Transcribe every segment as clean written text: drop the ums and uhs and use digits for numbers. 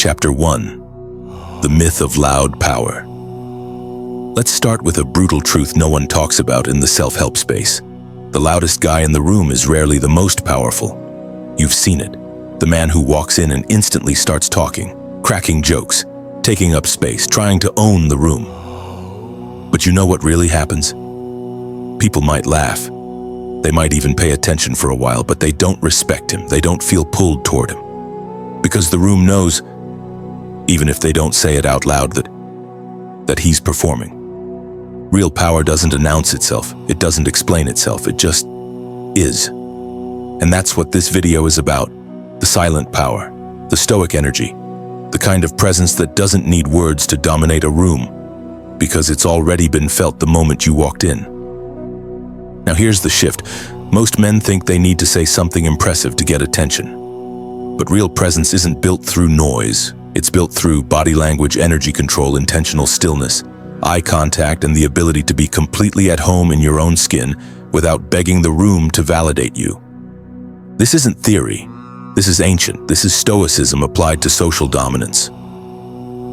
Chapter 1. The Myth of Loud Power. Let's start with a brutal truth no one talks about in the self-help space. The loudest guy in the room is rarely the most powerful. You've seen it. The man who walks in and instantly starts talking, cracking jokes, taking up space, trying to own the room. But you know what really happens? People might laugh. They might even pay attention for a while, but they don't respect him. They don't feel pulled toward him. Because the room knows, even if they don't say it out loud, that he's performing. Real power doesn't announce itself. It doesn't explain itself. It just is. And that's what this video is about. The silent power, the Stoic energy, the kind of presence that doesn't need words to dominate a room, because it's already been felt the moment you walked in. Now here's the shift. Most men think they need to say something impressive to get attention. But real presence isn't built through noise. It's built through body language, energy control, intentional stillness, eye contact, and the ability to be completely at home in your own skin without begging the room to validate you. This isn't theory. This is ancient. This is Stoicism applied to social dominance.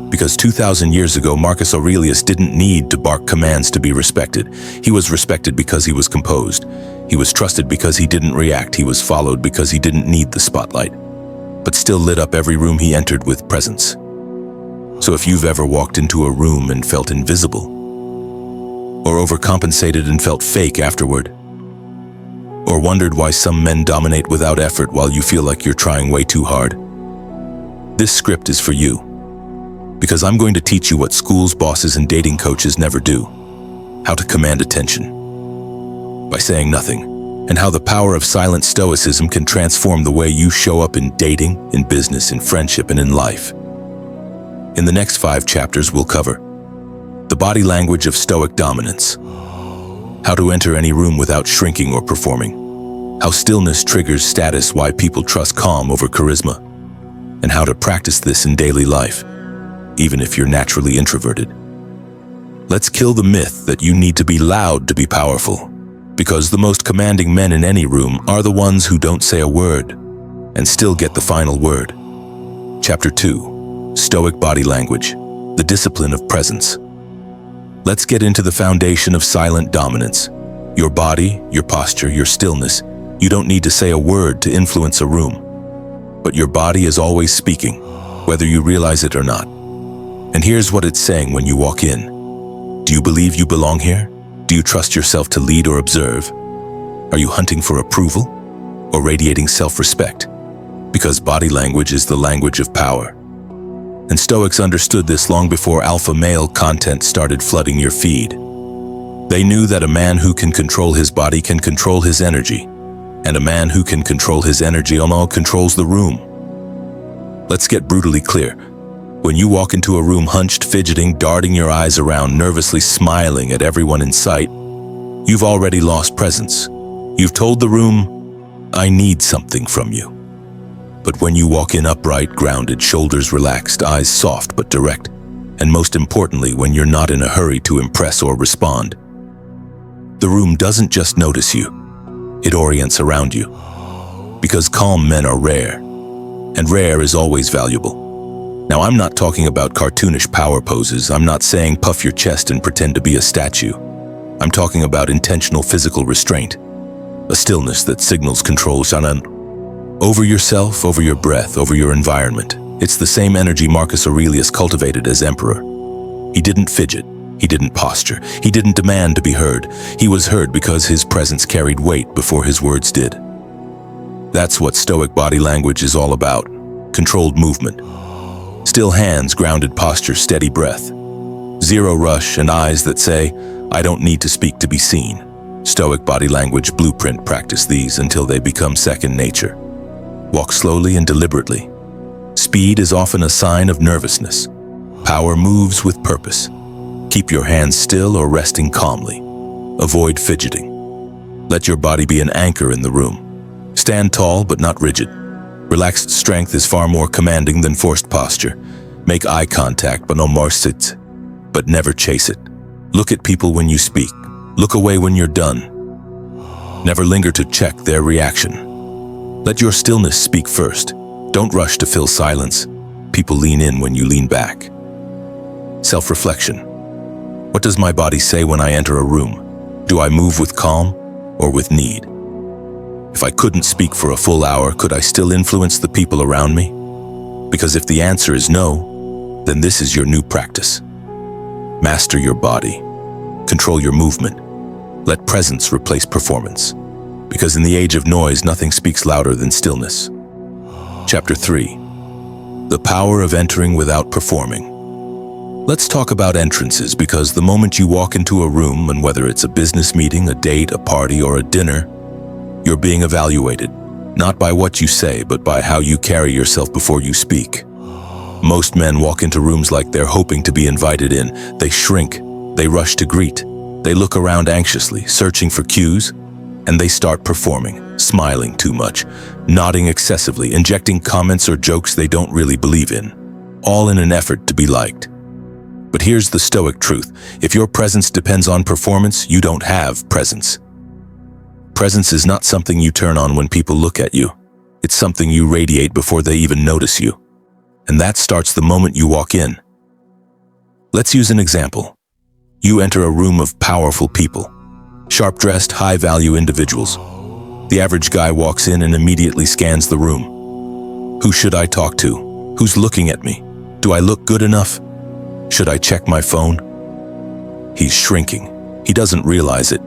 Because 2,000 years ago, Marcus Aurelius didn't need to bark commands to be respected. He was respected because he was composed. He was trusted because he didn't react. He was followed because he didn't need the spotlight, but still lit up every room he entered with presence. So if you've ever walked into a room and felt invisible, or overcompensated and felt fake afterward, or wondered why some men dominate without effort while you feel like you're trying way too hard, this script is for you. Because I'm going to teach you what schools, bosses, and dating coaches never do. How to command attention by saying nothing, and how the power of silent stoicism can transform the way you show up in dating, in business, in friendship, and in life. In the next 5 chapters, we'll cover the body language of Stoic dominance, how to enter any room without shrinking or performing, how stillness triggers status, why people trust calm over charisma, and how to practice this in daily life, even if you're naturally introverted. Let's kill the myth that you need to be loud to be powerful, because the most commanding men in any room are the ones who don't say a word and still get the final word. Chapter 2. Stoic body language, the discipline of presence. Let's get into the foundation of silent dominance. Your body, your posture, your stillness. You don't need to say a word to influence a room, but your body is always speaking, whether you realize it or not. And here's what it's saying when you walk in. Do you believe you belong here? Do you trust yourself to lead or observe? Are you hunting for approval or radiating self-respect? Because body language is the language of power. And Stoics understood this long before alpha male content started flooding your feed. They knew that a man who can control his body can control his energy, and a man who can control his energy almost controls the room. Let's get brutally clear. When you walk into a room hunched, fidgeting, darting your eyes around, nervously smiling at everyone in sight, you've already lost presence. You've told the room, I need something from you. But when you walk in upright, grounded, shoulders relaxed, eyes soft but direct, and most importantly, when you're not in a hurry to impress or respond, the room doesn't just notice you, it orients around you. Because calm men are rare, and rare is always valuable. Now, I'm not talking about cartoonish power poses. I'm not saying puff your chest and pretend to be a statue. I'm talking about intentional physical restraint, a stillness that signals control over yourself, over your breath, over your environment. It's the same energy Marcus Aurelius cultivated as emperor. He didn't fidget, he didn't posture, he didn't demand to be heard. He was heard because his presence carried weight before his words did. That's what Stoic body language is all about. Controlled movement. Still hands, grounded posture, steady breath. Zero rush and eyes that say, I don't need to speak to be seen. Stoic body language blueprint. Practice these until they become second nature. Walk slowly and deliberately. Speed is often a sign of nervousness. Power moves with purpose. Keep your hands still or resting calmly. Avoid fidgeting. Let your body be an anchor in the room. Stand tall but not rigid. Relaxed strength is far more commanding than forced posture. Make eye contact but no more sit, but never chase it. Look at people when you speak. Look away when you're done. Never linger to check their reaction. Let your stillness speak first. Don't rush to fill silence. people lean in when you lean back. Self-reflection. What does my body say when I enter a room? Do I move with calm or with need? If I couldn't speak for a full hour, could I still influence the people around me? Because if the answer is no, then this is your new practice. Master your body. Control your movement. Let presence replace performance. Because in the age of noise, nothing speaks louder than stillness. Chapter 3. The power of entering without performing. Let's talk about entrances, because the moment you walk into a room, and whether it's a business meeting, a date, a party, or a dinner, you're being evaluated, not by what you say, but by how you carry yourself before you speak. Most men walk into rooms like they're hoping to be invited in. They shrink, they rush to greet, they look around anxiously, searching for cues, and they start performing, smiling too much, nodding excessively, injecting comments or jokes they don't really believe in, all in an effort to be liked. But here's the Stoic truth. If your presence depends on performance, you don't have presence. Presence is not something you turn on when people look at you. It's something you radiate before they even notice you. And that starts the moment you walk in. Let's use an example. You enter a room of powerful people, sharp-dressed, high-value individuals. The average guy walks in and immediately scans the room. Who should I talk to? Who's looking at me? Do I look good enough? Should I check my phone? He's shrinking. He doesn't realize it,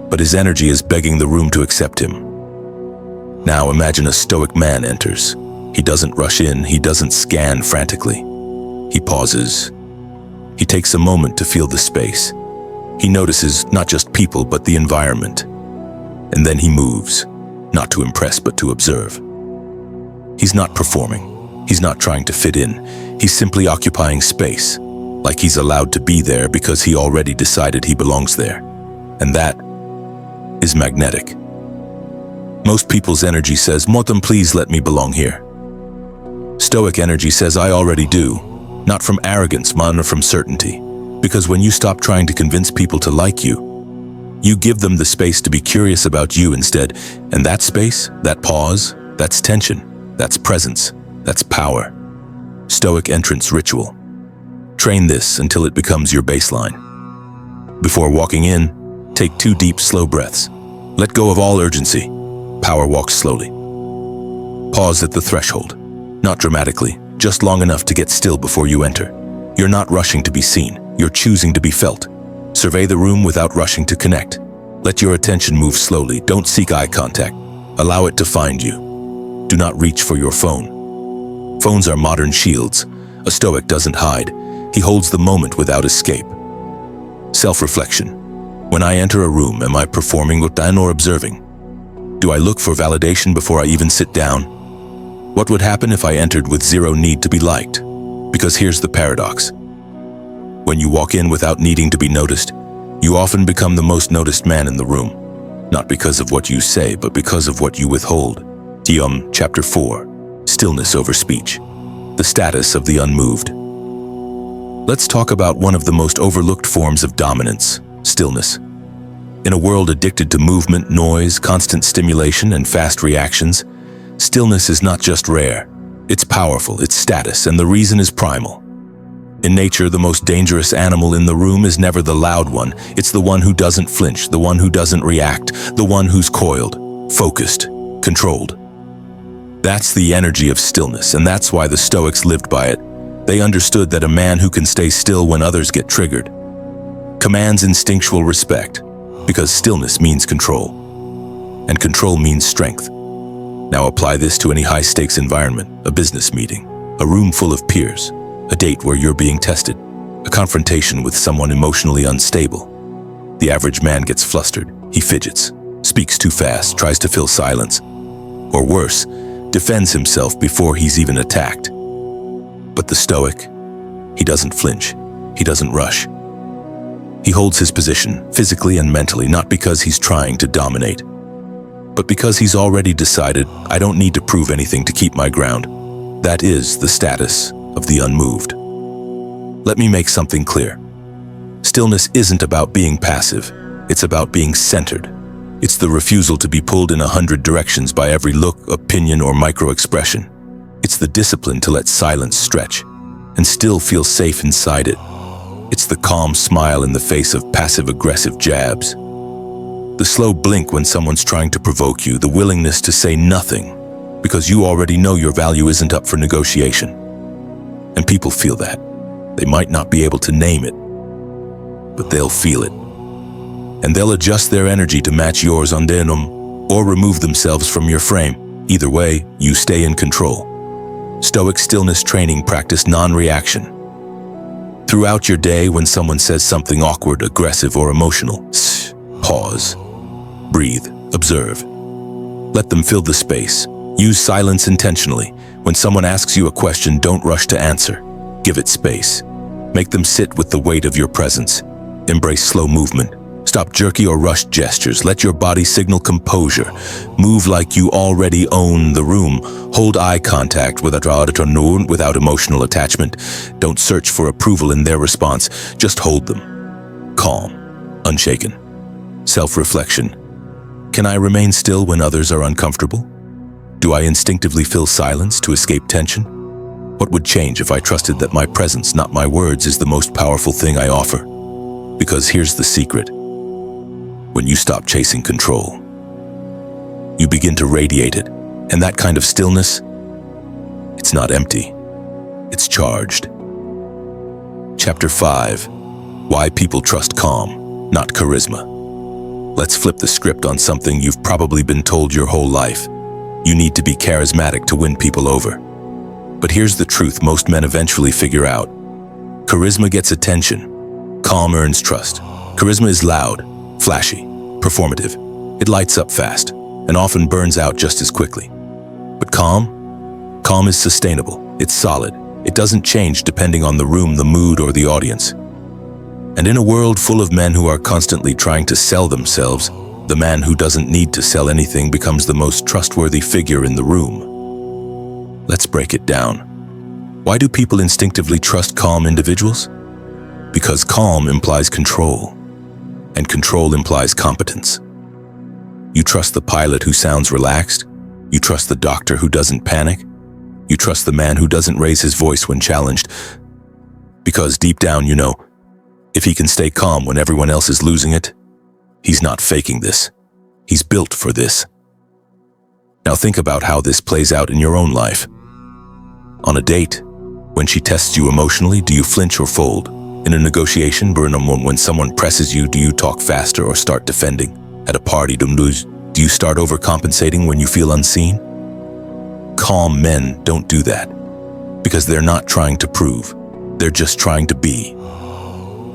but his energy is begging the room to accept him. Now imagine a Stoic man enters. He doesn't rush in, he doesn't scan frantically. He pauses. He takes a moment to feel the space. He notices not just people, but the environment. And then he moves, not to impress, but to observe. He's not performing. He's not trying to fit in. He's simply occupying space, like he's allowed to be there because he already decided he belongs there. And that is magnetic. Most people's energy says, "Motam, please let me belong here." Stoic energy says, "I already do," not from arrogance, but from certainty. Because when you stop trying to convince people to like you, you give them the space to be curious about you instead. And that space, that pause, that's tension, that's presence, that's power. Stoic entrance ritual. Train this until it becomes your baseline. Before walking in, take 2 deep, slow breaths. Let go of all urgency. Power walks slowly. Pause at the threshold. Not dramatically, just long enough to get still before you enter. You're not rushing to be seen. You're choosing to be felt. Survey the room without rushing to connect. Let your attention move slowly. Don't seek eye contact. Allow it to find you. Do not reach for your phone. Phones are modern shields. A Stoic doesn't hide. He holds the moment without escape. Self-reflection. When I enter a room, am I performing or observing? Do I look for validation before I even sit down? What would happen if I entered with zero need to be liked? Because here's the paradox. When you walk in without needing to be noticed, you often become the most noticed man in the room. Not because of what you say, but because of what you withhold. Chapter 4. Stillness over speech. The status of the unmoved. Let's talk about one of the most overlooked forms of dominance, stillness. In a world addicted to movement, noise, constant stimulation, and fast reactions, stillness is not just rare. It's powerful, it's status, and the reason is primal. In nature, the most dangerous animal in the room is never the loud one. It's the one who doesn't flinch, the one who doesn't react, the one who's coiled, focused, controlled. That's the energy of stillness, and that's why the Stoics lived by it. They understood that a man who can stay still when others get triggered commands instinctual respect, because stillness means control, and control means strength. Now apply this to any high-stakes environment, a business meeting, a room full of peers, a date where you're being tested, a confrontation with someone emotionally unstable. The average man gets flustered, he fidgets, speaks too fast, tries to fill silence, or worse, defends himself before he's even attacked. But the Stoic, he doesn't flinch, he doesn't rush. He holds his position, physically and mentally, not because he's trying to dominate, but because he's already decided, I don't need to prove anything to keep my ground. That is the status of the unmoved. Let me make something clear. Stillness isn't about being passive, it's about being centered. It's the refusal to be pulled in 100 directions by every look, opinion, or micro-expression. It's the discipline to let silence stretch and still feel safe inside it. It's the calm smile in the face of passive-aggressive jabs. The slow blink when someone's trying to provoke you, the willingness to say nothing because you already know your value isn't up for negotiation. And people feel that. They might not be able to name it, but they'll feel it. And they'll adjust their energy to match yours on denim or remove themselves from your frame. Either way, you stay in control. Stoic stillness training practice non-reaction. Throughout your day, when someone says something awkward, aggressive, or emotional, pause, breathe, observe. Let them fill the space. Use silence intentionally. When someone asks you a question, don't rush to answer. Give it space. Make them sit with the weight of your presence. Embrace slow movement. Stop jerky or rushed gestures. Let your body signal composure. Move like you already own the room. Hold eye contact without emotional attachment. Don't search for approval in their response. Just hold them. Calm, unshaken. Self-reflection. Can I remain still when others are uncomfortable? Do I instinctively fill silence to escape tension? What would change if I trusted that my presence, not my words, is the most powerful thing I offer? Because here's the secret. When you stop chasing control, you begin to radiate it. And that kind of stillness, it's not empty, it's charged. Chapter 5. Why people trust calm, not charisma. Let's flip the script on something you've probably been told your whole life. You need to be charismatic to win people over. But here's the truth most men eventually figure out. Charisma gets attention. Calm earns trust. Charisma is loud, flashy, performative. It lights up fast and often burns out just as quickly. But calm is sustainable. It's solid. It doesn't change depending on the room, the mood, or the audience. And in a world full of men who are constantly trying to sell themselves, the man who doesn't need to sell anything becomes the most trustworthy figure in the room. Let's break it down. Why do people instinctively trust calm individuals? Because calm implies control, and control implies competence. You trust the pilot who sounds relaxed. You trust the doctor who doesn't panic. You trust the man who doesn't raise his voice when challenged. Because deep down you know, if he can stay calm when everyone else is losing it, he's not faking this. He's built for this. Now think about how this plays out in your own life. On a date, when she tests you emotionally, do you flinch or fold? In a negotiation, when someone presses you, do you talk faster or start defending? At a party, do you start overcompensating when you feel unseen? Calm men don't do that, because they're not trying to prove. They're just trying to be.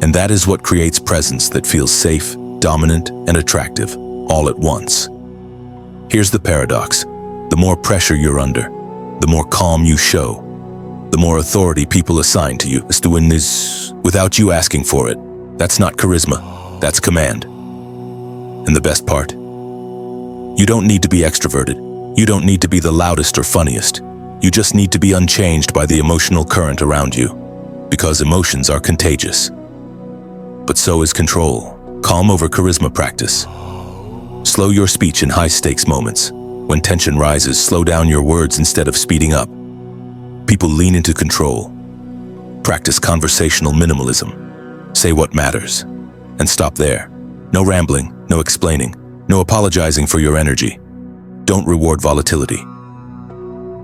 And that is what creates presence that feels safe, dominant, and attractive, all at once. Here's the paradox. The more pressure you're under, the more calm you show, the more authority people assign to you. Doing this without you asking for it. That's not charisma, that's command. And the best part? You don't need to be extroverted. You don't need to be the loudest or funniest. You just need to be unchanged by the emotional current around you, because emotions are contagious. But so is control. Calm over charisma practice. Slow your speech in high-stakes moments. When tension rises, slow down your words instead of speeding up. People lean into control. Practice conversational minimalism. Say what matters. And stop there. No rambling, no explaining, no apologizing for your energy. Don't reward volatility.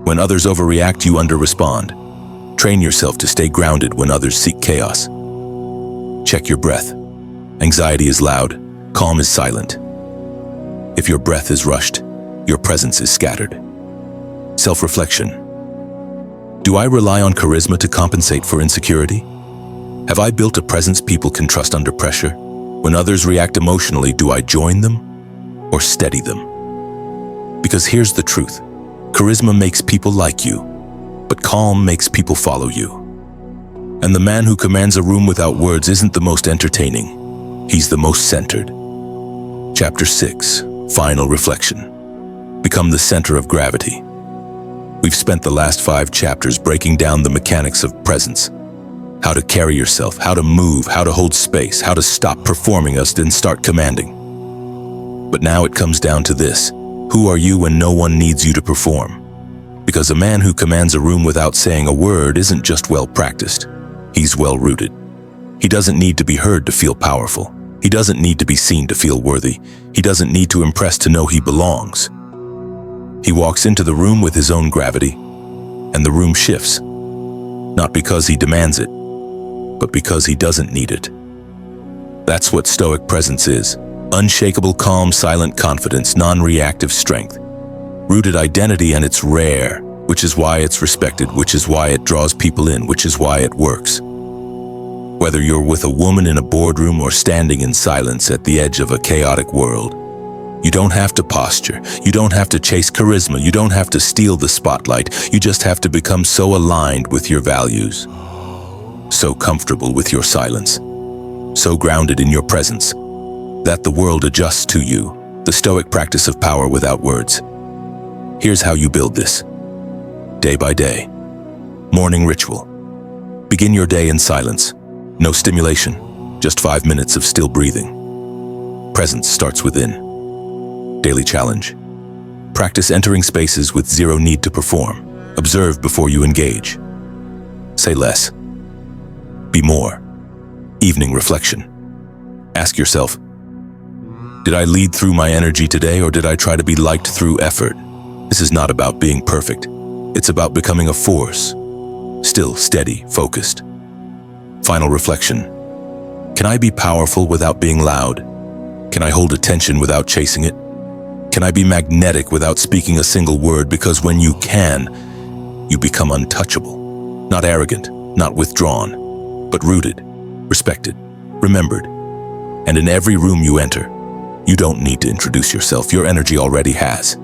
When others overreact, you under-respond. Train yourself to stay grounded when others seek chaos. Check your breath. Anxiety is loud, calm is silent. If your breath is rushed, your presence is scattered. Self-reflection. Do I rely on charisma to compensate for insecurity? Have I built a presence people can trust under pressure? When others react emotionally, do I join them or steady them? Because here's the truth. Charisma makes people like you, but calm makes people follow you. And the man who commands a room without words isn't the most entertaining. He's the most centered. Chapter 6. Final reflection. Become the center of gravity. We've spent the last 5 chapters breaking down the mechanics of presence. How to carry yourself, how to move, how to hold space, how to stop performing us and start commanding. But now it comes down to this. Who are you when no one needs you to perform? Because a man who commands a room without saying a word isn't just well-practiced, he's well-rooted. He doesn't need to be heard to feel powerful. He doesn't need to be seen to feel worthy. He doesn't need to impress to know he belongs. He walks into the room with his own gravity, and the room shifts. Not because he demands it, but because he doesn't need it. That's what Stoic presence is. Unshakable, calm, silent confidence, non-reactive strength. Rooted identity, and it's rare, which is why it's respected, which is why it draws people in, which is why it works. Whether you're with a woman in a boardroom or standing in silence at the edge of a chaotic world, you don't have to posture, you don't have to chase charisma, you don't have to steal the spotlight, you just have to become so aligned with your values, so comfortable with your silence, so grounded in your presence, that the world adjusts to you. The Stoic practice of power without words. Here's how you build this. Day by day. Morning ritual. Begin your day in silence. No stimulation, just 5 minutes of still breathing. Presence starts within. Daily challenge. Practice entering spaces with zero need to perform. Observe before you engage. Say less. Be more. Evening reflection. Ask yourself, did I lead through my energy today, or did I try to be liked through effort? This is not about being perfect. It's about becoming a force. Still, steady, focused. Final reflection. Can I be powerful without being loud? Can I hold attention without chasing it? Can I be magnetic without speaking a single word? Because when you can, you become untouchable. Not arrogant, not withdrawn, but rooted, respected, remembered. And in every room you enter, you don't need to introduce yourself. Your energy already has.